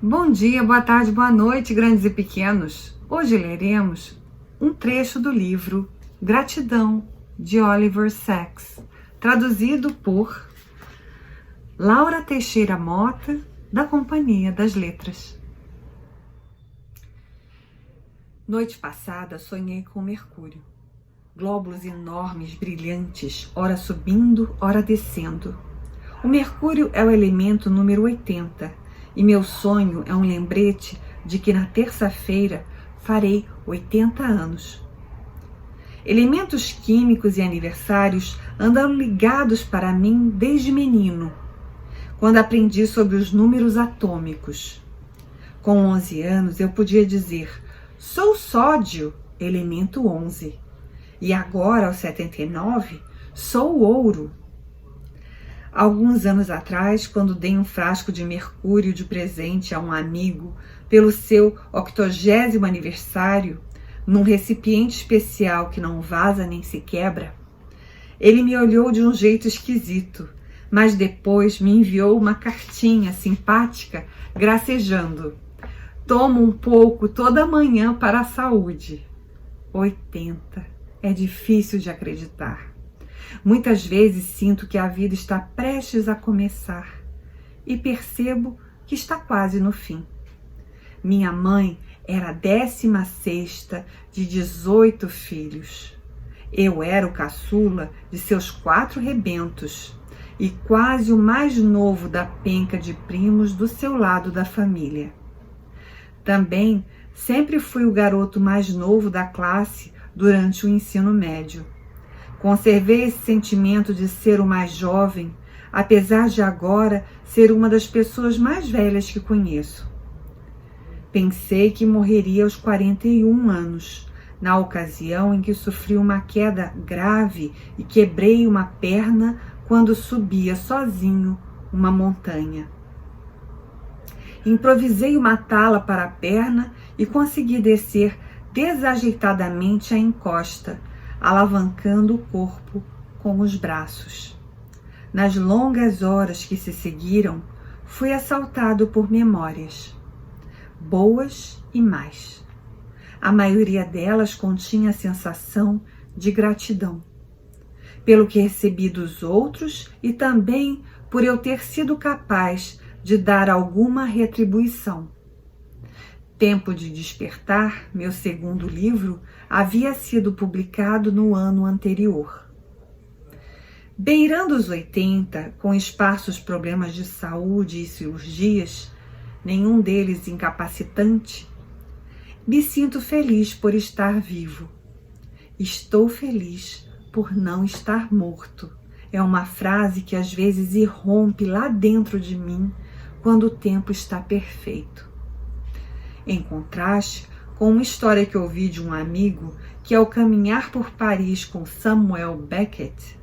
Bom dia, boa tarde, boa noite, grandes e pequenos. Hoje leremos um trecho do livro Gratidão, de Oliver Sacks, traduzido por Laura Teixeira Mota, da Companhia das Letras. Noite passada sonhei com Mercúrio. Glóbulos enormes, brilhantes, ora subindo, ora descendo. O Mercúrio é o elemento número 80, e meu sonho é um lembrete de que na terça-feira farei 80 anos. Elementos químicos e aniversários andam ligados para mim desde menino, quando aprendi sobre os números atômicos. Com 11 anos eu podia dizer, sou sódio, elemento 11. E agora, aos 79, sou ouro. Alguns anos atrás, quando dei um frasco de mercúrio de presente a um amigo pelo seu 80º aniversário, num recipiente especial que não vaza nem se quebra, ele me olhou de um jeito esquisito, mas depois me enviou uma cartinha simpática, gracejando. Tomo um pouco toda manhã para a saúde. 80. É difícil de acreditar. Muitas vezes sinto que a vida está prestes a começar e percebo que está quase no fim. Minha mãe era a 16ª de 18 filhos. Eu era o caçula de seus 4 rebentos e quase o mais novo da penca de primos do seu lado da família. Também sempre fui o garoto mais novo da classe durante o ensino médio. Conservei esse sentimento de ser o mais jovem, apesar de agora ser uma das pessoas mais velhas que conheço. Pensei que morreria aos 41 anos, na ocasião em que sofri uma queda grave e quebrei uma perna quando subia sozinho uma montanha. Improvisei uma tala para a perna e consegui descer desajeitadamente a encosta, alavancando o corpo com os braços. Nas longas horas que se seguiram, fui assaltado por memórias, boas e más. A maioria delas continha a sensação de gratidão, pelo que recebi dos outros e também por eu ter sido capaz de dar alguma retribuição. Tempo de Despertar, meu segundo livro, havia sido publicado no ano anterior. Beirando os 80, com esparsos problemas de saúde e cirurgias, nenhum deles incapacitante, me sinto feliz por estar vivo. Estou feliz por não estar morto. É uma frase que às vezes irrompe lá dentro de mim quando o tempo está perfeito. Em contraste com uma história que ouvi de um amigo que, ao caminhar por Paris com Samuel Beckett,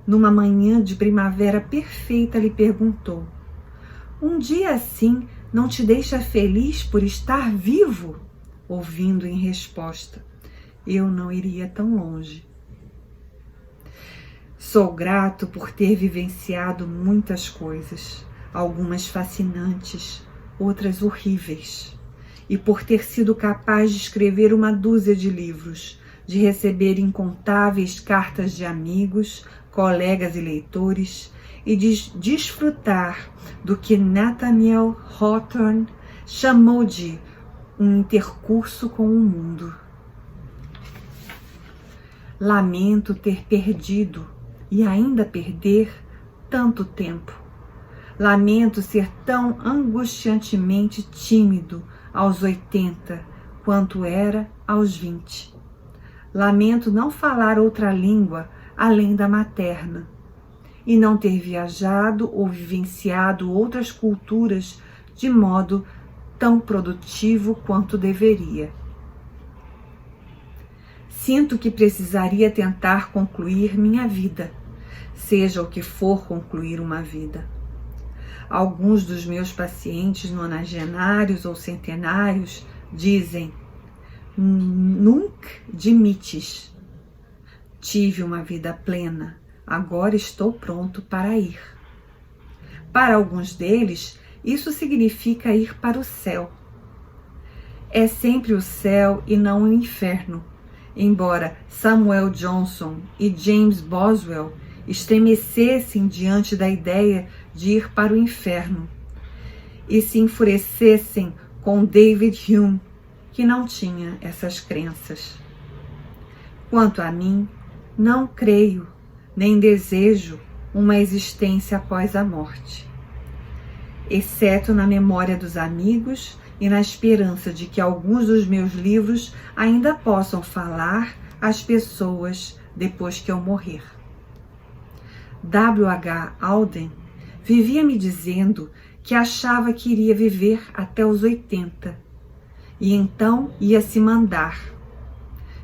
numa manhã de primavera perfeita, lhe perguntou: um dia assim não te deixa feliz por estar vivo? Ouvindo em resposta: eu não iria tão longe. Sou grato por ter vivenciado muitas coisas, algumas fascinantes, outras horríveis, e por ter sido capaz de escrever uma dúzia de livros, de receber incontáveis cartas de amigos, colegas e leitores, e de desfrutar do que Nathaniel Hawthorne chamou de um intercurso com o mundo. Lamento ter perdido e ainda perder tanto tempo. Lamento ser tão angustiantemente tímido aos 80, quanto era aos 20. Lamento não falar outra língua além da materna, e não ter viajado ou vivenciado outras culturas de modo tão produtivo quanto deveria. Sinto que precisaria tentar concluir minha vida, seja o que for concluir uma vida. Alguns dos meus pacientes nonagenários ou centenários dizem: nunc dimittis. Tive uma vida plena, agora estou pronto para ir. Para alguns deles, Isso significa ir para o céu. É sempre o céu e não o inferno, embora Samuel Johnson e James Boswell estremecessem diante da ideia de ir para o inferno e se enfurecessem com David Hume, que não tinha essas crenças. Quanto a mim, não creio, nem desejo uma existência após a morte, exceto na memória dos amigos e na esperança de que alguns dos meus livros ainda possam falar às pessoas depois que eu morrer. W.H. Auden vivia me dizendo que achava que iria viver até os 80 e então ia se mandar.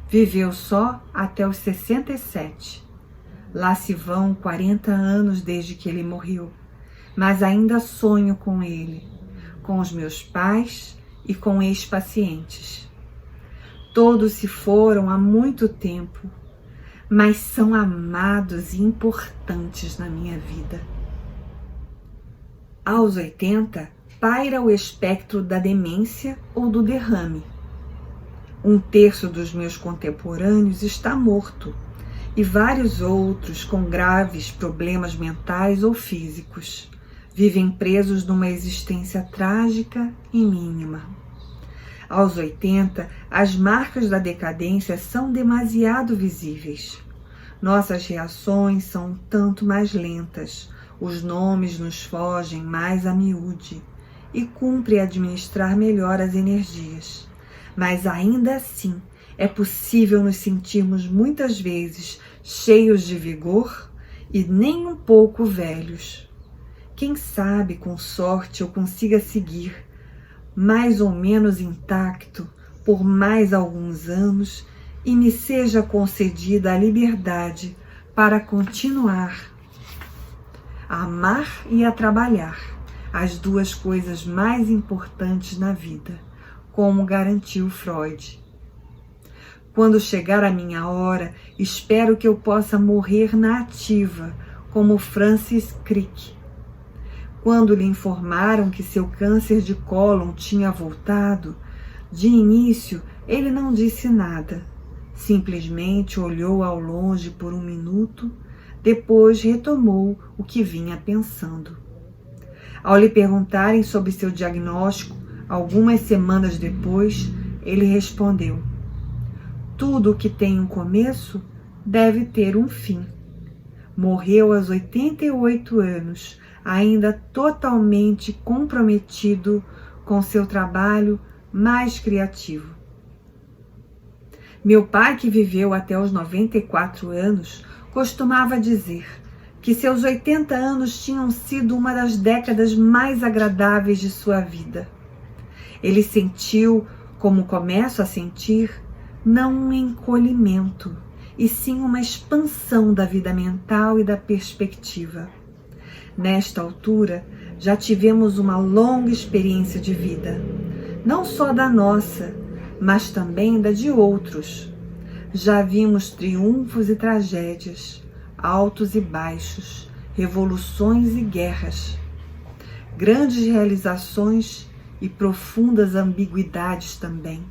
Viveu só até os 67. Lá se vão 40 anos desde que ele morreu, mas ainda sonho com ele, com os meus pais e com ex-pacientes. Todos se foram há muito tempo, mas são amados e importantes na minha vida. Aos 80, paira o espectro da demência ou do derrame. 1/3 dos meus contemporâneos está morto e vários outros com graves problemas mentais ou físicos vivem presos numa existência trágica e mínima. Aos 80, as marcas da decadência são demasiado visíveis. Nossas reações são um tanto mais lentas, os nomes nos fogem mais a miúde e cumpre administrar melhor as energias. Mas ainda assim, é possível nos sentirmos muitas vezes cheios de vigor e nem um pouco velhos. Quem sabe, com sorte, eu consiga seguir, mais ou menos intacto, por mais alguns anos e me seja concedida a liberdade para continuar a amar e a trabalhar, as duas coisas mais importantes na vida, como garantiu Freud. Quando chegar a minha hora, espero que eu possa morrer na ativa, como Francis Crick. Quando lhe informaram que seu câncer de cólon tinha voltado, de início ele não disse nada. Simplesmente olhou ao longe por 1 minuto, depois retomou o que vinha pensando. Ao lhe perguntarem sobre seu diagnóstico, algumas semanas depois, ele respondeu: tudo o que tem um começo deve ter um fim. Morreu aos 88 anos, ainda totalmente comprometido com seu trabalho mais criativo. Meu pai, que viveu até os 94 anos, costumava dizer que seus 80 anos tinham sido uma das décadas mais agradáveis de sua vida. Ele sentiu, como começo a sentir, não um encolhimento, e sim uma expansão da vida mental e da perspectiva. Nesta altura, já tivemos uma longa experiência de vida, não só da nossa, mas também da de outros. Já vimos triunfos e tragédias, altos e baixos, revoluções e guerras, grandes realizações e profundas ambiguidades também.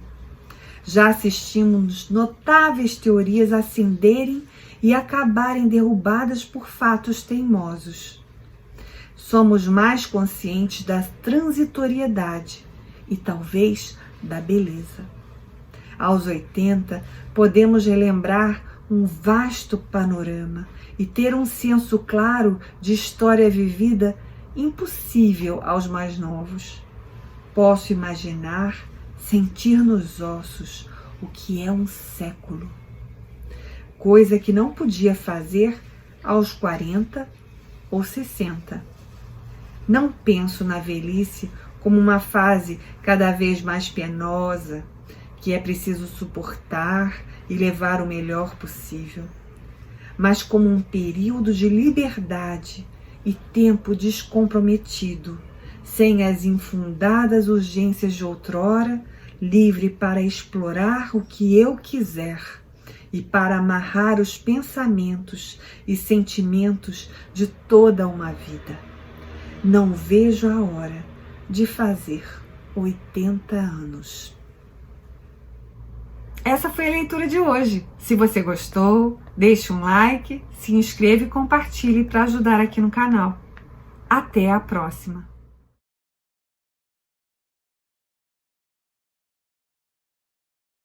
Já assistimos notáveis teorias ascenderem e acabarem derrubadas por fatos teimosos. Somos mais conscientes da transitoriedade e talvez da beleza. Aos 80, podemos relembrar um vasto panorama e ter um senso claro de história vivida impossível aos mais novos. Posso imaginar, sentir nos ossos o que é um século, coisa que não podia fazer aos 40 ou 60. Não penso na velhice como uma fase cada vez mais penosa, que é preciso suportar e levar o melhor possível, mas como um período de liberdade e tempo descomprometido, sem as infundadas urgências de outrora, livre para explorar o que eu quiser e para amarrar os pensamentos e sentimentos de toda uma vida. Não vejo a hora de fazer 80 anos. Essa foi a leitura de hoje. Se você gostou, deixe um like, se inscreva e compartilhe para ajudar aqui no canal. Até a próxima!